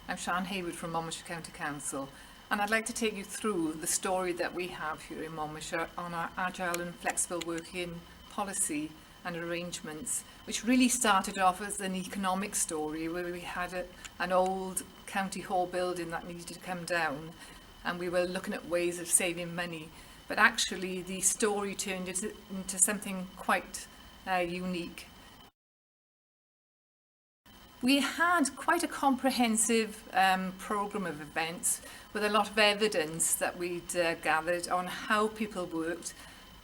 I'm Sian Hayward from Monmouthshire County Council, and I'd like to take you through the story that we have here in Monmouthshire on our agile and flexible working policy and arrangements, which really started off as an economic story where we had an old county hall building that needed to come down, and we were looking at ways of saving money. But actually the story turned into something quite unique. We had quite a comprehensive programme of events with a lot of evidence that we'd gathered on how people worked,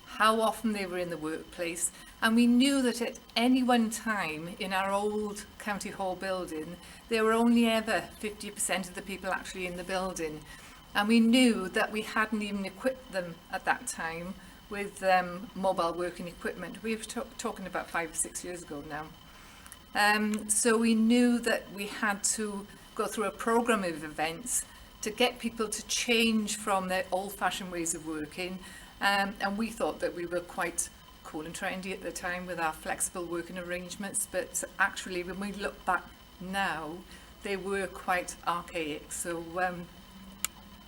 how often they were in the workplace, and we knew that at any one time in our old County Hall building there were only ever 50% of the people actually in the building, and we knew that we hadn't even equipped them at that time with mobile working equipment. We were talking about 5 or 6 years ago now. So we knew that we had to go through a programme of events to get people to change from their old-fashioned ways of working, and we thought that we were quite cool and trendy at the time with our flexible working arrangements, but actually when we look back now they were quite archaic. So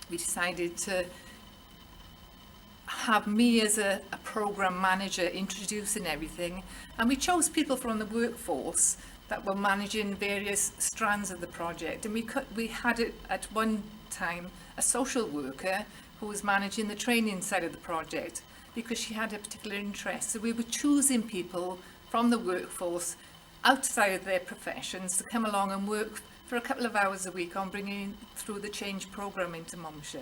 we decided to have me as a programme manager introducing everything, and we chose people from the workforce that were managing various strands of the project, and we had it at one time a social worker who was managing the training side of the project because she had a particular interest. So we were choosing people from the workforce outside of their professions to come along and work for a couple of hours a week on bringing through the change programme into Monmouthshire.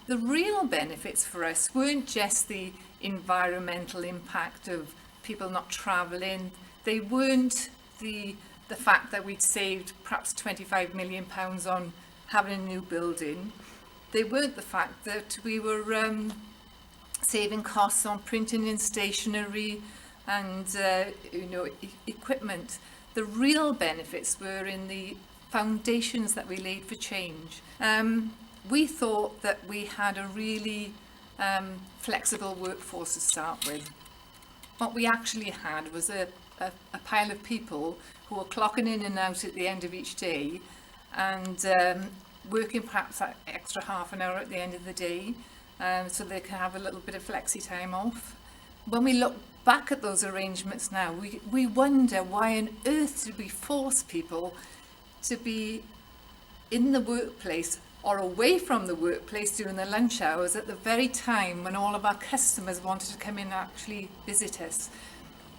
The real benefits for us weren't just the environmental impact of people not travelling. They weren't the fact that we'd saved perhaps £25 million on having a new building. They weren't the fact that we were saving costs on printing and stationery and equipment. The real benefits were in the foundations that we laid for change. We thought that we had a really flexible workforce to start with. What we actually had was a pile of people who were clocking in and out at the end of each day and working perhaps that extra half an hour at the end of the day so they can have a little bit of flexi time off. When we look back at those arrangements now, we wonder why on earth did we force people to be in the workplace or away from the workplace during the lunch hours at the very time when all of our customers wanted to come in and actually visit us.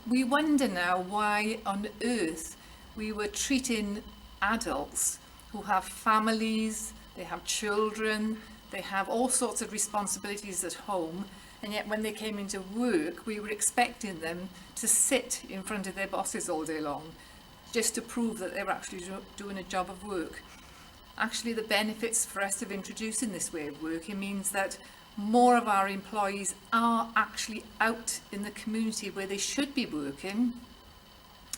We wonder now why on earth we were treating adults who have families, they have children, they have all sorts of responsibilities at home, and yet when they came into work we were expecting them to sit in front of their bosses all day long just to prove that they were actually doing a job of work. Actually, the benefits for us of introducing this way of working means that more of our employees are actually out in the community where they should be working.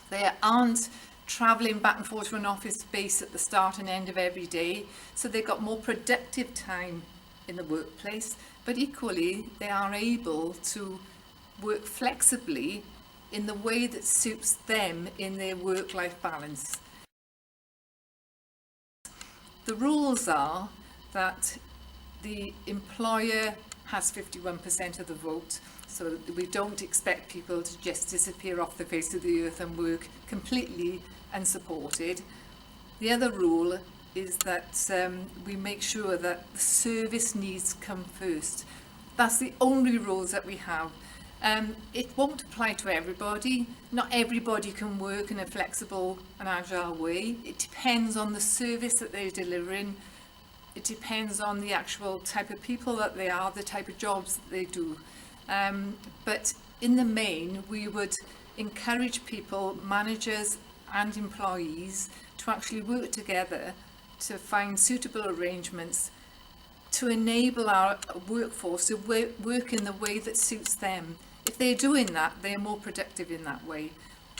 They aren't travelling back and forth to an office space at the start and end of every day, so they've got more productive time in the workplace, but equally they are able to work flexibly in the way that suits them in their work-life balance. The rules are that the employer has 51% of the vote, so we don't expect people to just disappear off the face of the earth and work completely unsupported. The other rule is that we make sure that the service needs come first. That's the only rules that we have. It won't apply to everybody. Not everybody can work in a flexible and agile way. It depends on the service that they're delivering. It depends on the actual type of people that they are, the type of jobs that they do. But in the main, we would encourage people, managers and employees, to actually work together to find suitable arrangements to enable our workforce to work in the way that suits them. If they're doing that, they're more productive in that way.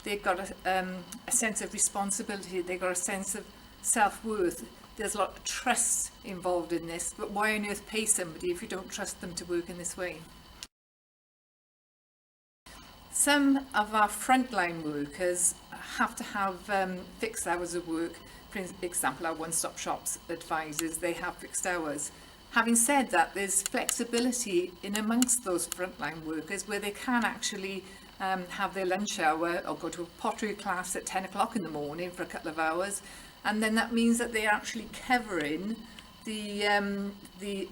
They've got a sense of responsibility, they've got a sense of self-worth. There's a lot of trust involved in this, but why on earth pay somebody if you don't trust them to work in this way? Some of our frontline workers have to have fixed hours of work. For example, our one-stop shops advisors, they have fixed hours. Having said that, there's flexibility in amongst those frontline workers where they can actually have their lunch hour or go to a pottery class at 10 o'clock in the morning for a couple of hours, and then that means that they're actually covering the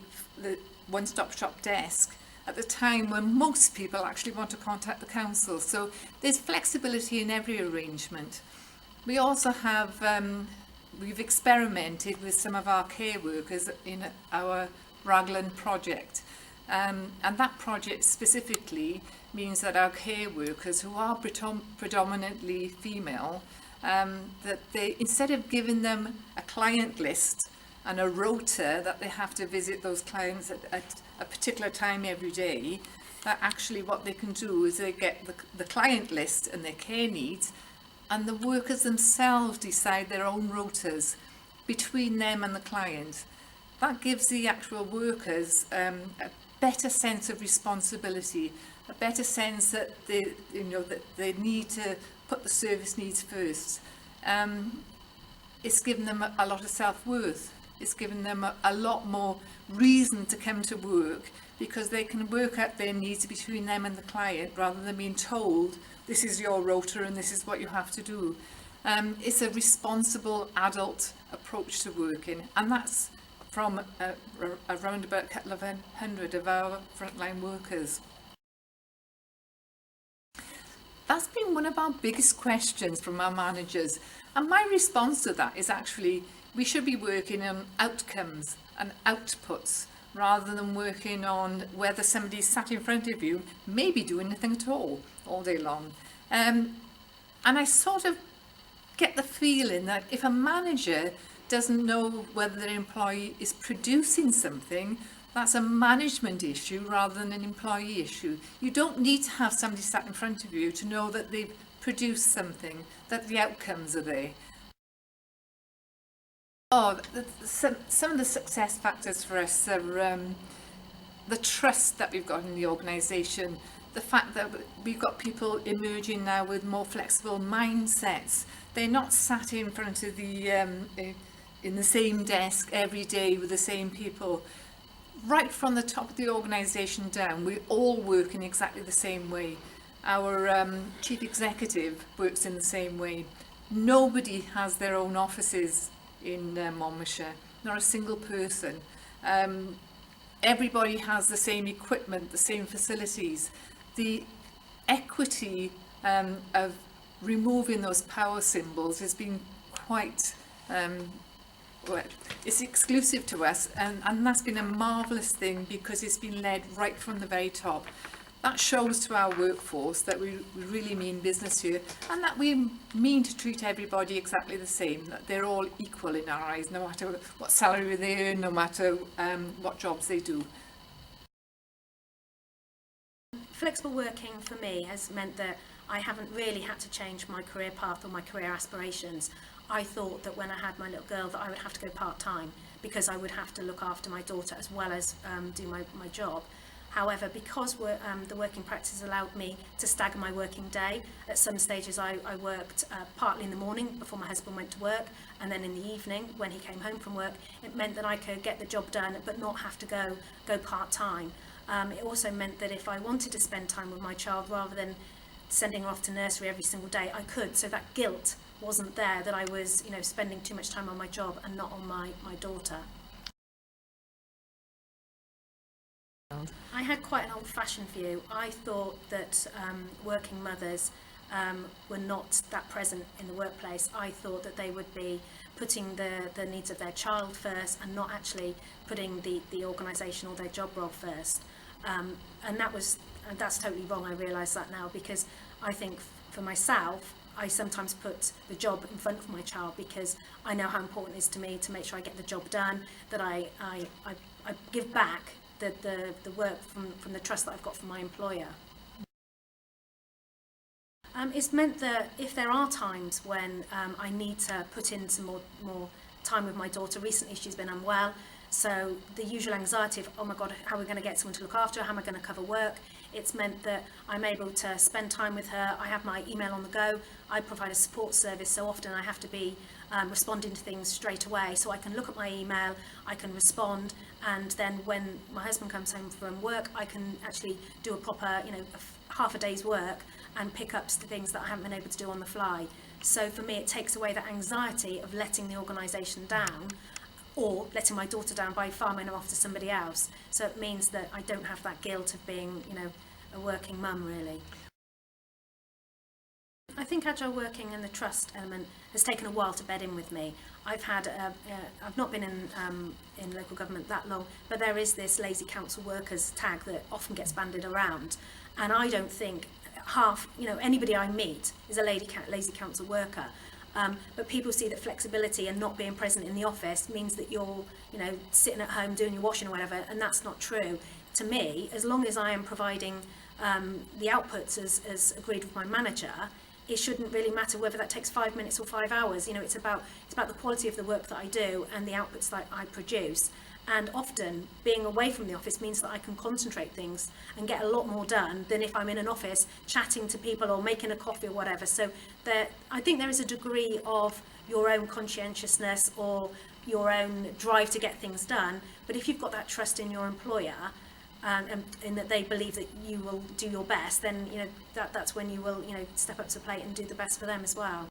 one-stop shop desk at the time when most people actually want to contact the council. So there's flexibility in every arrangement. We also have we've experimented with some of our care workers in our Raglan project, and that project specifically means that our care workers, who are predominantly female, that they, instead of giving them a client list and a rota that they have to visit those clients at a particular time every day, that actually what they can do is they get the client list and their care needs, and the workers themselves decide their own rotas between them and the client. That gives the actual workers a better sense of responsibility, a better sense that they need to put the service needs first. It's given them a lot of self-worth. It's given them a lot more reason to come to work, because they can work out their needs between them and the client rather than being told this is your rota and this is what you have to do. It's a responsible adult approach to working, and that's from around about a couple of hundred of our frontline workers. That's been one of our biggest questions from our managers, and my response to that is actually we should be working on outcomes and outputs rather than working on whether somebody sat in front of you may be doing nothing at all day long. And I sort of get the feeling that if a manager doesn't know whether their employee is producing something, that's a management issue rather than an employee issue. You don't need to have somebody sat in front of you to know that they've produced something, that the outcomes are there. Some of the success factors for us are the trust that we've got in the organisation, the fact that we've got people emerging now with more flexible mindsets. They're not sat in front of in the same desk every day with the same people. Right from the top of the organisation down, we all work in exactly the same way. Our chief executive works in the same way. Nobody has their own offices in Monmouthshire, not a single person. Everybody has the same equipment, the same facilities. The equity of removing those power symbols has been quite it's exclusive to us, and that's been a marvellous thing because it's been led right from the very top. That shows to our workforce that we really mean business here, and that we mean to treat everybody exactly the same, that they're all equal in our eyes, no matter what salary they earn, no matter what jobs they do. Flexible working for me has meant that I haven't really had to change my career path or my career aspirations. I thought that when I had my little girl that I would have to go part-time because I would have to look after my daughter as well as do my job. However, because the working practice allowed me to stagger my working day, at some stages I worked partly in the morning before my husband went to work, and then in the evening when he came home from work. It meant that I could get the job done but not have to go part-time. It also meant that if I wanted to spend time with my child rather than sending her off to nursery every single day, I could. So that guilt wasn't there that I was, spending too much time on my job and not on my daughter. I had quite an old-fashioned view. I thought that working mothers were not that present in the workplace. I thought that they would be putting the needs of their child first and not actually putting the organisation or their job role first. And that's totally wrong. I realise that now, because I think for myself, I sometimes put the job in front of my child because I know how important it is to me to make sure I get the job done, that I give back the work from the trust that I've got from my employer. It's meant that if there are times when I need to put in some more time with my daughter, recently she's been unwell, So the usual anxiety of, oh my God, how are we going to get someone to look after her? How am I going to cover work? It's meant that I'm able to spend time with her. I have my email on the go. I provide a support service, so often I have to be responding to things straight away. So I can look at my email, I can respond, and then when my husband comes home from work, I can actually do a proper, half a day's work and pick up the things that I haven't been able to do on the fly. So for me, it takes away that anxiety of letting the organisation down, or letting my daughter down by farming her off to somebody else. So it means that I don't have that guilt of being, a working mum, really. I think agile working and the trust element has taken a while to bed in with me. I've not been in local government that long, but there is this lazy council workers tag that often gets bandied around, and I don't think anybody I meet is a lazy council worker. But people see that flexibility and not being present in the office means that you're, sitting at home doing your washing or whatever, and that's not true. To me, as long as I am providing the outputs as agreed with my manager, it shouldn't really matter whether that takes 5 minutes or 5 hours. It's about the quality of the work that I do and the outputs that I produce. And often being away from the office means that I can concentrate things and get a lot more done than if I'm in an office chatting to people or making a coffee or whatever. So I think there is a degree of your own conscientiousness or your own drive to get things done. But if you've got that trust in your employer and in that they believe that you will do your best, then that's when you will step up to the plate and do the best for them as well.